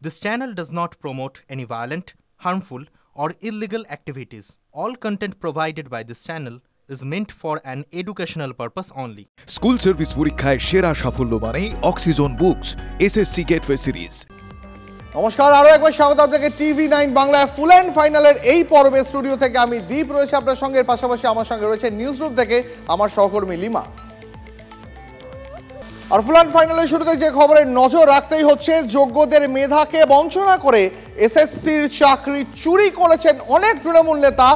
This channel does not promote any violent, harmful, or illegal activities. All content provided by this channel is meant for an educational purpose only. School service পরীক্ষায় সেরা সাফল্য মানেই oxygen books SSC gateway series. নমস্কার, আরো একবার স্বাগত আপনাকে TV9 Bangla full and ফাইনালের এই পর্বে। স্টুডিও থেকে আমি দীপ রয়েছে আপনার সঙ্গে, পাশাপাশি আমার সঙ্গে রয়েছে নিউজ রুম থেকে আমার সহকর্মী লিমা। আর ফুল এন্ড ফাইনালের শুরুতে যে খবরের নজর রাখতেই হচ্ছে, যোগ্যদের মেধাকে বঞ্চনা করে এসএসসির চাকরি চুরি করেছেন অনেক তৃণমূল নেতা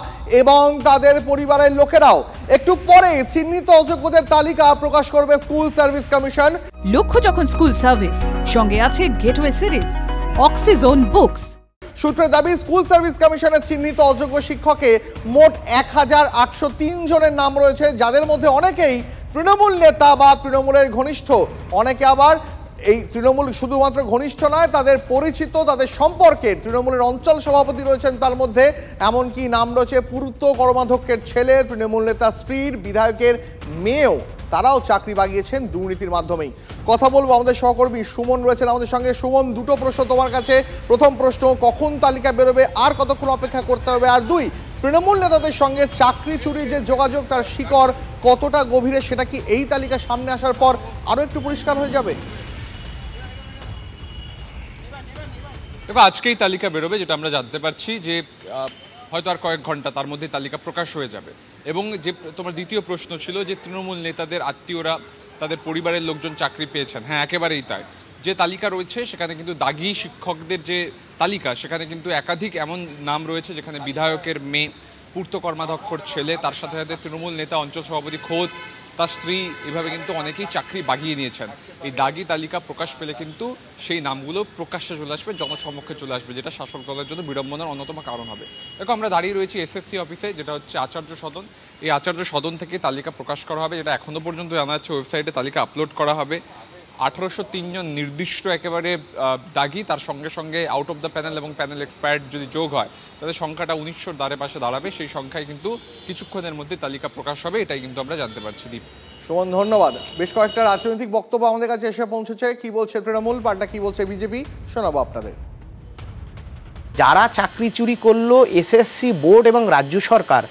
এবং তাদের পরিবারের লোকেরাও। একটু পরে চিহ্নিত অযোগ্যদের তালিকা প্রকাশ করবে স্কুল সার্ভিস কমিশন। লক্ষ্য যখন স্কুল সার্ভিস, সঙ্গে আছে গেটওয়ে সিরিজ, অক্সিজন বুকস। সূত্রের দাবি, স্কুল সার্ভিস কমিশনের চিহ্নিত অযোগ্য শিক্ষকে মোট 1803 জনের নাম রয়েছে, যাদের মধ্যে অনেকেই তৃণমূল নেতা বা তৃণমূলের ঘনিষ্ঠ। অনেকে আবার এই তৃণমূল শুধুমাত্র ঘনিষ্ঠ নয়, তাদের পরিচিত, তাদের সম্পর্কের তৃণমূলের অঞ্চল সভাপতি রয়েছেন তার মধ্যে। এমনকি নাম রয়েছে পূর্ত কর্মাধ্যক্ষের ছেলে, তৃণমূল নেতা স্ত্রীর, বিধায়কের মেয়েও। তারাও চাকরি বাগিয়েছেন দুর্নীতির মাধ্যমেই। কথা বলবো, আমাদের সহকর্মী সুমন রয়েছেন আমাদের সঙ্গে। সুমন, দুটো প্রশ্ন তোমার কাছে। প্রথম প্রশ্ন, কখন তালিকা বেরোবে, আর কতক্ষণ অপেক্ষা করতে হবে? আর দুই, তৃণমূল নেতাদের সঙ্গে চাকরি চুরি যে যোগাযোগ, তার শিকড় কতটা গভীরে, সেটা কি এই তালিকা সামনে আসার পর আরো একটু পরিষ্কার হয়ে যাবে? দেখো, আজকেই তালিকা বেরোবে, যেটা আমরা জানতে পারছি যে হয়তো আর কয়েক ঘন্টা তার মধ্যে তালিকা প্রকাশ হয়ে যাবে। এবং যে তোমার দ্বিতীয় প্রশ্ন ছিল যে তৃণমূল নেতাদের আত্মীয়রা, তাদের পরিবারের লোকজন চাকরি পেয়েছেন, হ্যাঁ একেবারেই তাই। যে তালিকা রয়েছে সেখানে কিন্তু দাগি শিক্ষকদের যে তালিকা, সেখানে কিন্তু একাধিক এমন নাম রয়েছে যেখানে বিধায়কের মেয়ে, পূর্ত কর্মাধ্যক্ষর ছেলে, তার সাথে সাথে তৃণমূল নেতা, অঞ্চল সভাপতি খোদ, তার স্ত্রী, এভাবে কিন্তু অনেকেই চাকরি বাগিয়ে নিয়েছেন। এই দাগি তালিকা প্রকাশ পেলে কিন্তু সেই নামগুলো প্রকাশ্যে চলে আসবে, জনসম্মুখে চলে আসবে, যেটা শাসক দলের জন্য বিড়ম্বনার অন্যতম কারণ হবে। দেখো, আমরা দাঁড়িয়ে রয়েছি এসএসসি অফিসে, যেটা হচ্ছে আচার্য সদন। এই আচার্য সদন থেকে তালিকা প্রকাশ করা হবে, যেটা এখনো পর্যন্ত জানা যাচ্ছে ওয়েবসাইটে তালিকা আপলোড করা হবে। 1803 জন নির্দিষ্ট একেবারে দাগি, তার সঙ্গে সঙ্গে আউট অফ দ্য প্যানেল এবং প্যানেল এক্সপায়ার্ড যদি যোগ হয়, তাদের সংখ্যাটা 1900 দ্বারে পাশে দাঁড়াবে। সেই সংখ্যায় কিন্তু কিছুক্ষণের মধ্যে তালিকা প্রকাশ হবে, এটাই কিন্তু আমরা জানতে পারছি। দীপ, সুমন, ধন্যবাদ। বেশ কয়েকটা রাজনৈতিক বক্তব্য আমাদের কাছে এসে পৌঁছেছে। কি বলছে তৃণমূল, পাল্টা কি বলছে বিজেপি, শোনাবো আপনাদের। যারা চাকরি চুরি করলো এসএসসি বোর্ড এবং রাজ্য সরকার,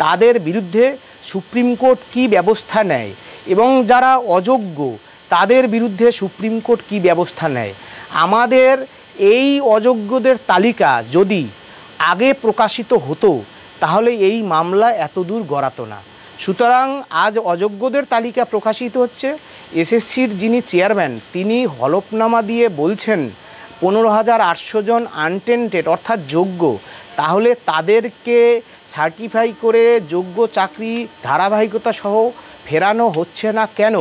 তাদের বিরুদ্ধে সুপ্রিম কোর্ট কি ব্যবস্থা নেয় এবং যারা অযোগ্য তাদের বিরুদ্ধে সুপ্রিম কোর্ট কি ব্যবস্থা নেয়। আমাদের এই অযোগ্যদের তালিকা যদি আগে প্রকাশিত হতো তাহলে এই মামলা এত দূর গড়াতো না। সুতরাং আজ অযোগ্যদের তালিকা প্রকাশিত হচ্ছে। এসএসসির যিনি চেয়ারম্যান, তিনি হলফনামা দিয়ে বলছেন 15,800 জন আনটেন্টেড অর্থাৎ যোগ্য, তাহলে তাদেরকে সার্টিফাই করে যোগ্য চাকরি ধারাবাহিকতা সহ ফেরানো হচ্ছে না কেন?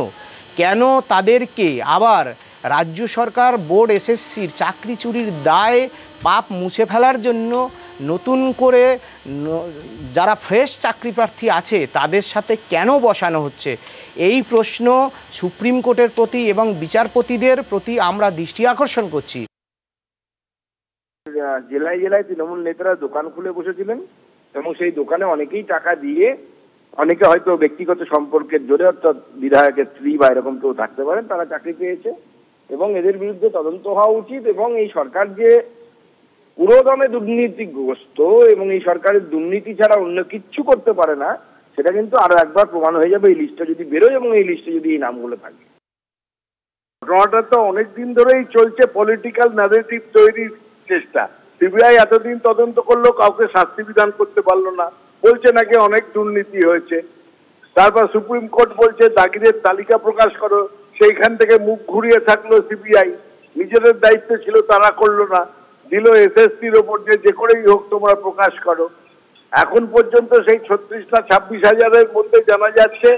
কেন তাদেরকে আবার রাজ্য সরকার বোর্ড এসএসসির চাকরি চুরির দায় পাপ মুছে ফেলার জন্য নতুন করে যারা ফ্রেশ চাকরি প্রার্থী আছে তাদের সাথে কেন বসানো হচ্ছে? এই প্রশ্ন সুপ্রিম কোর্টের প্রতি এবং বিচারপতিদের প্রতি আমরা দৃষ্টি আকর্ষণ করছি। জেলায় জেলায় তৃণমূল নেতারা দোকান খুলে বসেছিলেন এবং সেই দোকানে অনেকেই টাকা দিয়ে, অনেকে হয়তো ব্যক্তিগত সম্পর্কের জোরে, অর্থাৎ বিধায়কের স্ত্রী বা এরকম কেউ থাকতে পারেন, তারা চাকরি পেয়েছে এবং এদের বিরুদ্ধে তদন্ত হওয়া উচিত। এবং এই সরকার যে পুরোদমে দুর্নীতিগ্রস্ত এবং এই সরকারের দুর্নীতি ছাড়া অন্য কিচ্ছু করতে পারে না, সেটা কিন্তু আরো একবার প্রমাণ হয়ে যাবে এই লিস্টে যদি বেরোয় এবং এই লিস্টে যদি এই নামগুলো থাকে। ঘটনাটা তো অনেকদিন ধরেই চলছে, পলিটিক্যাল ন্যারেটিভ তৈরির চেষ্টা। সিবিআই এতদিন তদন্ত করলো, কাউকে শাস্তি বিধান করতে পারলো না, বলছে নাকি অনেক দুর্নীতি হয়েছে। তারপর সুপ্রিম কোর্ট বলছে দাগিদের তালিকা প্রকাশ করো, সেইখান থেকে মুখ ঘুরিয়ে থাকলো সিবিআই। নিজেদের দায়িত্ব ছিল, তারা করলো না, দিল এসএসসির ওপর যে করেই হোক তোমরা প্রকাশ করো। এখন পর্যন্ত সেই 36 না 26 হাজারের মধ্যে জানা যাচ্ছে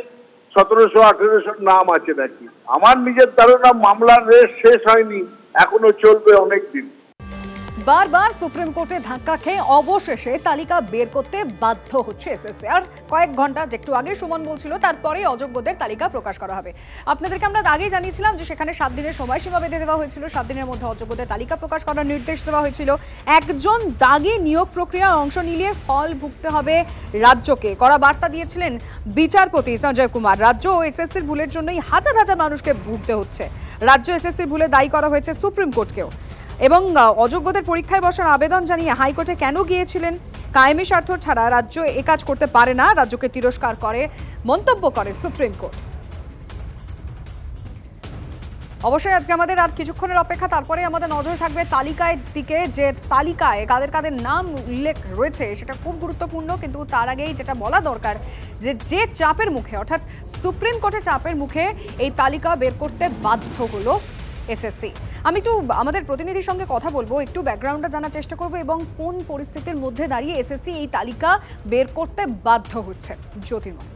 1700-1800 নাম আছে নাকি। আমার নিজের ধারণা মামলার রেস শেষ হয়নি, এখনো চলবে অনেক দিন। বারবার সুপ্রিম কোর্টে ধাক্কা খেয়ে অবশেষে তালিকা বের করতে বাধ্য হচ্ছে এসএসসি। আর কয়েক ঘন্টা, একটু আগে সুমন বলছিল, তারপরেই অযোগ্যদের তালিকা প্রকাশ করা হবে। আপনাদেরকে আমরা আগেই জানিয়েছিলাম যে সেখানে 7 দিনের সময়সীমা বেঁধে দেওয়া হয়েছিল, 7 দিনের মধ্যে অযোগ্যদের তালিকা প্রকাশ করার নির্দেশ দেওয়া হয়েছিল। একজন দাগি নিয়োগ প্রক্রিয়ায় অংশ নিলে ফল ভুগতে হবে রাজ্যকে, কড়া বার্তা দিয়েছিলেন বিচারপতি সঞ্জয় কুমার। রাজ্য ও এসএসসির ভুলের জন্যই হাজার হাজার মানুষকে ভুগতে হচ্ছে। রাজ্য এসএসসির ভুলে দায়ী করা হয়েছে সুপ্রিম কোর্টকেও। এবং অযোগ্যদের পরীক্ষায় বসার আবেদন জানিয়ে হাইকোর্টে কেন গিয়েছিলেন? কায়েমি স্বার্থ ছাড়া রাজ্য এ কাজ করতে পারে না, রাজ্যকে তিরস্কার করে মন্তব্য করে সুপ্রিম কোর্ট। অবশ্যই আজকে আমাদের আর কিছুক্ষণের অপেক্ষা, তারপরে আমাদের নজর থাকবে তালিকার দিকে, যে তালিকায় কাদের কাদের নাম উল্লেখ রয়েছে সেটা খুব গুরুত্বপূর্ণ। কিন্তু তার আগেই যেটা বলা দরকার, যে চাপের মুখে, অর্থাৎ সুপ্রিম কোর্টে চাপের মুখে এই তালিকা বের করতে বাধ্য হলো এসএসসি। আমি একটু আমাদের প্রতিনিধির সঙ্গে কথা বলবো, একটু ব্যাকগ্রাউন্ডটা জানার চেষ্টা করবো এবং কোন পরিস্থিতির মধ্যে দাঁড়িয়ে এসএসসি এই তালিকা বের করতে বাধ্য হচ্ছে। জ্যোতির্ময়।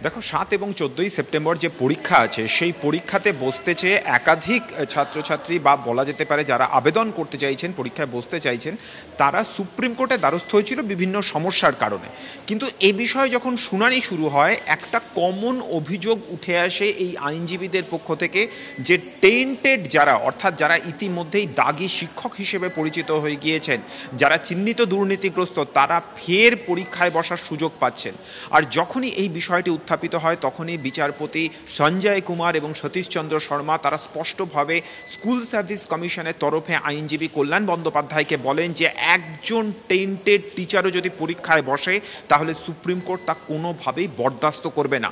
দেখো, 7 এবং 14ই সেপ্টেম্বর যে পরীক্ষা আছে সেই পরীক্ষাতে বসতে চেয়ে একাধিক ছাত্রছাত্রী বা বলা যেতে পারে যারা আবেদন করতে চাইছেন, পরীক্ষায় বসতে চাইছেন, তারা সুপ্রিম কোর্টে দ্বারস্থ হয়েছিল বিভিন্ন সমস্যার কারণে। কিন্তু এ বিষয়ে যখন শুনানি শুরু হয়, একটা কমন অভিযোগ উঠে আসে এই আইনজীবীদের পক্ষ থেকে, যে টেন্টেড যারা, অর্থাৎ যারা ইতিমধ্যেই দাগি শিক্ষক হিসেবে পরিচিত হয়ে গিয়েছেন, যারা চিহ্নিত দুর্নীতিগ্রস্ত, তারা ফের পরীক্ষায় বসার সুযোগ পাচ্ছেন। আর যখনই এই বিষয়টি উত্থাপিত হয় তখনই বিচারপতি সঞ্জয় কুমার এবং সতীশ চন্দ্র শর্মা তারা স্পষ্টভাবে স্কুল সার্ভিস কমিশনের তরফে আইনজীবী কল্যাণ বন্দ্যোপাধ্যায়কে বলেন যে একজন টেন্টেড টিচারও যদি পরীক্ষায় বসে তাহলে সুপ্রিম কোর্ট তা কোনোভাবেই বরদাস্ত করবে না।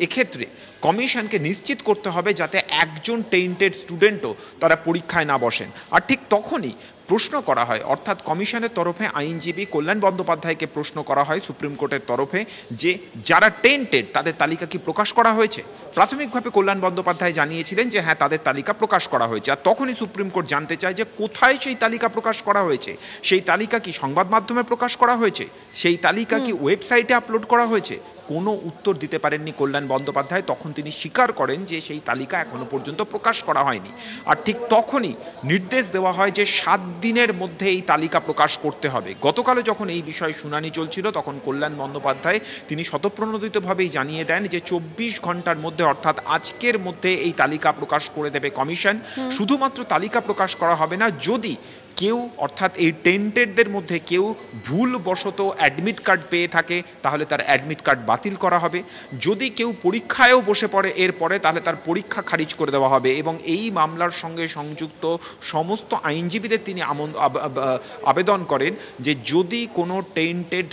এক্ষেত্রে কমিশনকে নিশ্চিত করতে হবে যাতে একজন টেন্টেড স্টুডেন্টও তারা পরীক্ষায় না বসেন। আর ঠিক তখনই প্রশ্ন করা হয়, অর্থাৎ কমিশনের তরফে আইনজীবী কল্যাণ বন্দ্যোপাধ্যায়কে প্রশ্ন করা হয় সুপ্রিম কোর্টের তরফে, যে যারা টেন্টেড তাদের তালিকা কি প্রকাশ করা হয়েছে? প্রাথমিকভাবে কল্যাণ বন্দ্যোপাধ্যায় জানিয়েছিলেন যে হ্যাঁ, তাদের তালিকা প্রকাশ করা হয়েছে। আর তখনই সুপ্রিম কোর্ট জানতে চায় যে কোথায় সেই তালিকা প্রকাশ করা হয়েছে। সেই তালিকা কি সংবাদ মাধ্যমে প্রকাশ করা হয়েছে? সেই তালিকা কি ওয়েবসাইটে আপলোড করা হয়েছে? কোনো উত্তর দিতে পারেননি কল্যাণ বন্দ্যোপাধ্যায়। তখন তিনি স্বীকার করেন যে সেই তালিকা এখনো পর্যন্ত প্রকাশ করা হয়নি। আর ঠিক তখনই নির্দেশ দেওয়া হয় যে 7 দিনের মধ্যে এই তালিকা প্রকাশ করতে হবে। গতকালও যখন এই বিষয়ে শুনানি চলছিল তখন কল্যাণ বন্দ্যোপাধ্যায় তিনি স্বতঃপ্রণোদিতভাবেই জানিয়ে দেন যে 24 ঘন্টার মধ্যে, অর্থাৎ আজকের মধ্যে এই তালিকা প্রকাশ করে দেবে কমিশন। শুধুমাত্র তালিকা প্রকাশ করা হবে না, যদি কেউ, অর্থাৎ এই টেন্টেডদের মধ্যে কেউ ভুলবশত অ্যাডমিট কার্ড পেয়ে থাকে তাহলে তার অ্যাডমিট কার্ড বাতিল করা হবে। যদি কেউ পরীক্ষায়ও বসে পড়ে এরপরে, তাহলে তার পরীক্ষা খারিজ করে দেওয়া হবে। এবং এই মামলার সঙ্গে সংযুক্ত সমস্ত আইনজীবীদের তিনি আবেদন করেন যে যদি কোনো টেন্টেড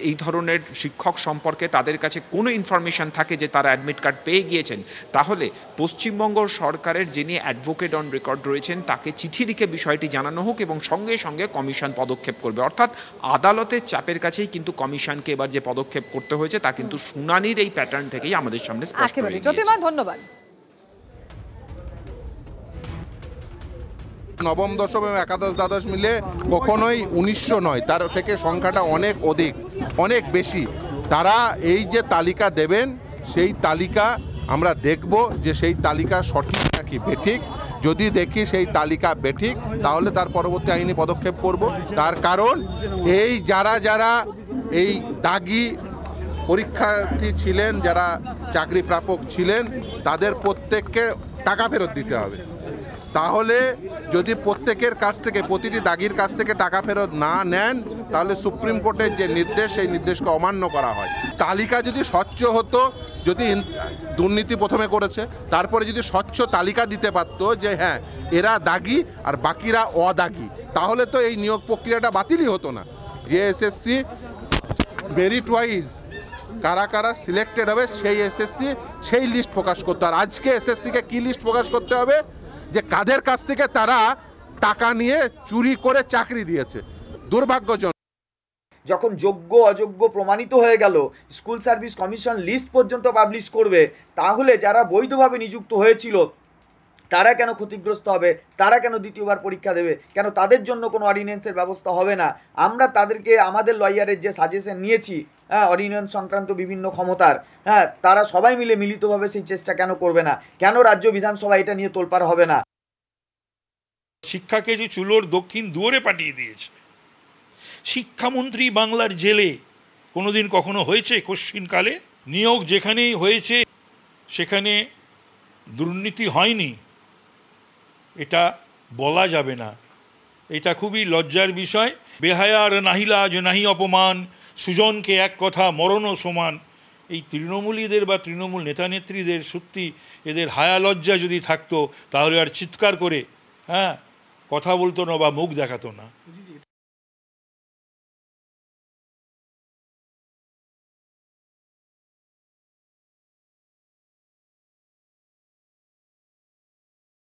এই ধরনের শিক্ষক সম্পর্কে তাদের কাছে কোনো ইনফরমেশন থাকে যে তারা অ্যাডমিট কার্ড পেয়ে গিয়েছেন, তাহলে পশ্চিমবঙ্গ সরকারের যিনি অ্যাডভোকেট অন রেকর্ড রয়েছেন তাকে চিঠি লিখে বিষয়টি জানানো হোক এবং সঙ্গে সঙ্গে কমিশন পদক্ষেপ করবে। অর্থাৎ আদালতের চাপের কাছেই কিন্তু কমিশনকে এবার যে পদক্ষেপ করতে হয়েছে তা কিন্তু শুনানির এই প্যাটার্ন থেকেই আমাদের সামনে স্পষ্ট হয়ে গেছে। জ্যোতির্ময়, ধন্যবাদ। নবম, দশম এবং একাদশ দ্বাদশ মিলে কখনোই 1900 নয়, তার থেকে সংখ্যাটা অনেক অধিক, অনেক বেশি। তারা এই যে তালিকা দেবেন, সেই তালিকা আমরা দেখব যে সেই তালিকা সঠিক নাকি বেঠিক। যদি দেখি সেই তালিকা বেঠিক তাহলে তার পরবর্তী আইনি পদক্ষেপ করব। তার কারণ এই যারা এই দাগি পরীক্ষার্থী ছিলেন, যারা চাকরি প্রাপক ছিলেন, তাদের প্রত্যেককে টাকা ফেরত দিতে হবে। তাহলে যদি প্রত্যেকের কাছ থেকে, প্রতিটি দাগির কাছ থেকে টাকা ফেরত না নেন, তাহলে সুপ্রিম কোর্টের যে নির্দেশ সেই নির্দেশকে অমান্য করা হয়। তালিকা যদি স্বচ্ছ হতো, যদি দুর্নীতি প্রথমে করেছে তারপরে যদি স্বচ্ছ তালিকা দিতে পারতো যে হ্যাঁ এরা দাগি আর বাকিরা অদাগি, তাহলে তো এই নিয়োগ প্রক্রিয়াটা বাতিলই হতো না। যে এসএসসি মেরিট ওয়াইজ কারা কারা সিলেক্টেড হবে সেই এসএসসি সেই লিস্ট প্রকাশ করতো। আর আজকে এসএসসিকে কি লিস্ট প্রকাশ করতে হবে? যে কাদের কাছ থেকে তারা টাকা নিয়ে চুরি করে চাকরি দিয়েছে। দুর্ভাগ্যজনক। যখন যোগ্য অযোগ্য প্রমাণিত হয়ে গেল, স্কুল সার্ভিস কমিশন লিস্ট পর্যন্ত পাবলিশ করবে, তাহলে যারা বৈধভাবে নিযুক্ত হয়েছিল তারা কেন ক্ষতিগ্রস্ত হবে? তারা কেন দ্বিতীয়বার পরীক্ষা দেবে? কেন তাদের জন্য কোনো অর্ডিন্যান্সের ব্যবস্থা হবে না? আমরা তাদেরকে আমাদের লয়ারের যে সাজেশন নিয়েছি, অর্ডিন্যান্স সংক্রান্ত বিভিন্ন ক্ষমতার, তারা সবাই মিলে মিলিতভাবে সেই চেষ্টা কেন করবে না? কেন রাজ্য বিধানসভা এটা নিয়ে তোলপাড় হবে না? শিক্ষাকে যে চুলোর দক্ষিণ দুয়ারে পাঠিয়ে দিয়েছে। শিক্ষামন্ত্রী বাংলার জেলে কোনোদিন কখনো হয়েছে? কোশ্চিনকালে নিয়োগ যেখানেই হয়েছে সেখানে দুর্নীতি হয়নি, এটা বলা যাবে না। এটা খুবই লজ্জার বিষয়। বেহায়ার নাহিলা যে নাহি অপমান, সুজনকে এক কথা মরণও সমান। এই তৃণমূলীদের বা তৃণমূল নেতানেত্রীদের সত্যি এদের হায়া লজ্জা যদি থাকতো তাহলে আর চিৎকার করে কথা বলতো না বা মুখ দেখাতো না।